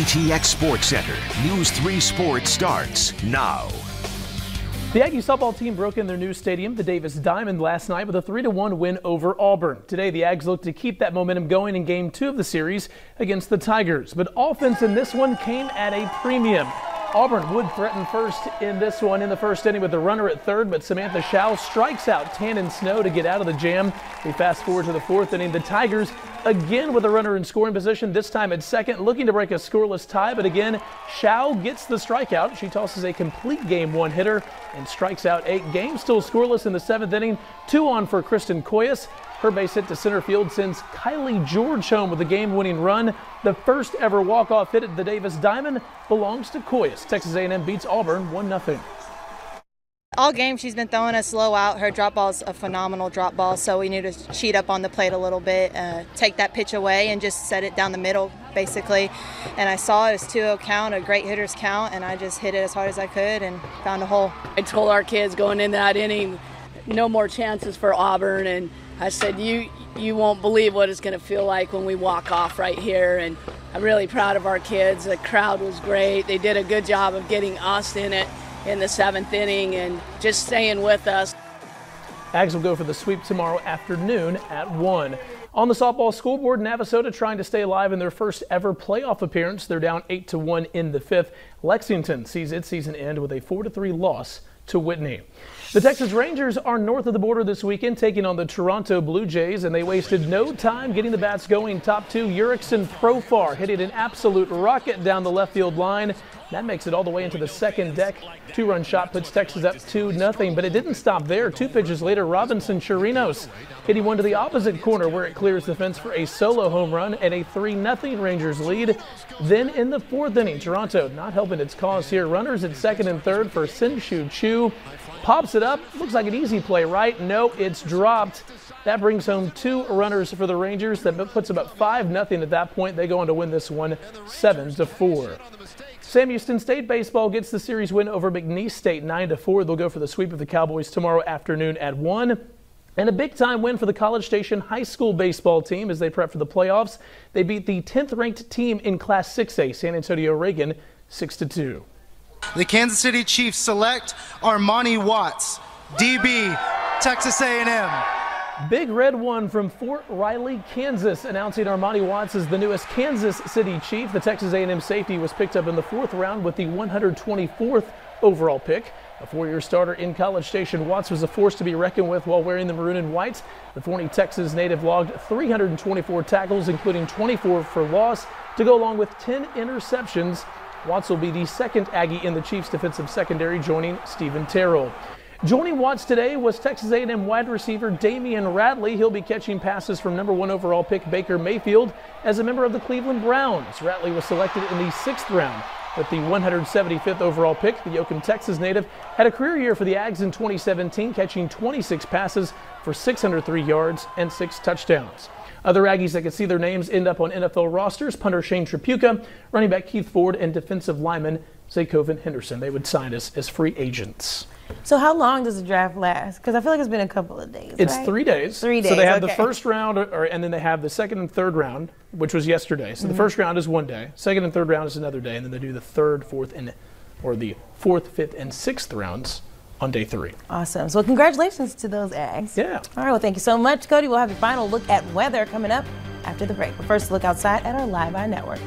KTX Sports Center. News 3 Sports starts now. The Aggie softball team broke in their new stadium, the Davis Diamond, last night with a 3-1 win over Auburn. Today, the Ags look to keep that momentum going in Game 2 of the series against the Tigers. But offense in this one came at a premium. Auburn would threaten first in this one in the first inning with the runner at third, but Samantha Schau strikes out Tannen Snow to get out of the jam. We fast forward to the fourth inning. The Tigers again with a runner in scoring position, this time at second, looking to break a scoreless tie. But again, Schau gets the strikeout. She tosses a complete game one-hitter and strikes out 8. Game still scoreless in the seventh inning. 2 on for Kristen Koyas. Her base hit to center field sends Kylie George home with a game-winning run. The first ever walk-off hit at the Davis Diamond belongs to Koyas. Texas A&M beats Auburn 1-0. All game she's been throwing us low out. Her drop ball is a phenomenal drop ball, so we need to cheat up on the plate a little bit, take that pitch away and just set it down the middle basically. And I saw it was 2-0 count, a great hitter's count, and I just hit it as hard as I could and found a hole. I told our kids going in that inning, no more chances for Auburn, and I said, you won't believe what it's going to feel like when we walk off right here. And I'm really proud of our kids. The crowd was great. They did a good job of getting us in it in the seventh inning and just staying with us. Ags will go for the sweep tomorrow afternoon at 1. On the softball scoreboard, Navasota trying to stay alive in their first ever playoff appearance. They're down 8-1 in the fifth. Lexington sees its season end with a 4-3 loss to Whitney. The Texas Rangers are north of the border this weekend, taking on the Toronto Blue Jays, and they wasted no time getting the bats going. Top 2, Urickson Profar hitting an absolute rocket down the left field line. That makes it all the way into the second deck. 2-run shot puts Texas up 2-0, but it didn't stop there. 2 pitches later, Robinson Chirinos hitting one to the opposite corner where it clears the fence for a solo home run and a 3-0 Rangers lead. Then in the fourth inning, Toronto not helping its cause here. Runners at second and third for Sin-Shu Chu. Pops it up. Looks like an easy play, right? No, it's dropped. That brings home 2 runners for the Rangers. That puts them up 5-0 at that point. They go on to win this one 7-4. Sam Houston State baseball gets the series win over McNeese State 9-4. They'll go for the sweep of the Cowboys tomorrow afternoon at 1. And a big-time win for the College Station high school baseball team as they prep for the playoffs. They beat the 10th-ranked team in Class 6A, San Antonio Reagan, 6-2. The Kansas City Chiefs select Armani Watts, DB, Texas A&M. Big red one from Fort Riley, Kansas, announcing Armani Watts as the newest Kansas City Chief. The Texas A&M safety was picked up in the 4th round with the 124th overall pick. A 4-year starter in College Station, Watts was a force to be reckoned with while wearing the maroon and white. The Forney, Texas native logged 324 tackles, including 24 for loss, to go along with 10 interceptions. Watts will be the second Aggie in the Chiefs defensive secondary, joining Stephen Terrell. Joining Watts today was Texas A&M wide receiver Damian Radley. He'll be catching passes from number 1 overall pick Baker Mayfield as a member of the Cleveland Browns. Radley was selected in the 6th round with the 175th overall pick. The Yoakum, Texas native had a career year for the Ags in 2017, catching 26 passes for 603 yards and 6 touchdowns. Other Aggies that could see their names end up on NFL rosters: punter Shane Tripucka, running back Keith Ford, and defensive lineman Zaycoven Henderson. They would sign as free agents. So how long does the draft last? Because I feel like it's been a couple of days. It's right? 3 days. 3 days. So they have okay. the first round, and then they have the second and third round, which was yesterday. So the first round is 1 day. Second and third round is another day, and then they do the third, fourth, the 4th, 5th, and 6th rounds on day 3. Awesome. So congratulations to those Ags. Yeah. All right. Well, thank you so much, Cody. We'll have your final look at weather coming up after the break. But first, look outside at our Live Eye Network.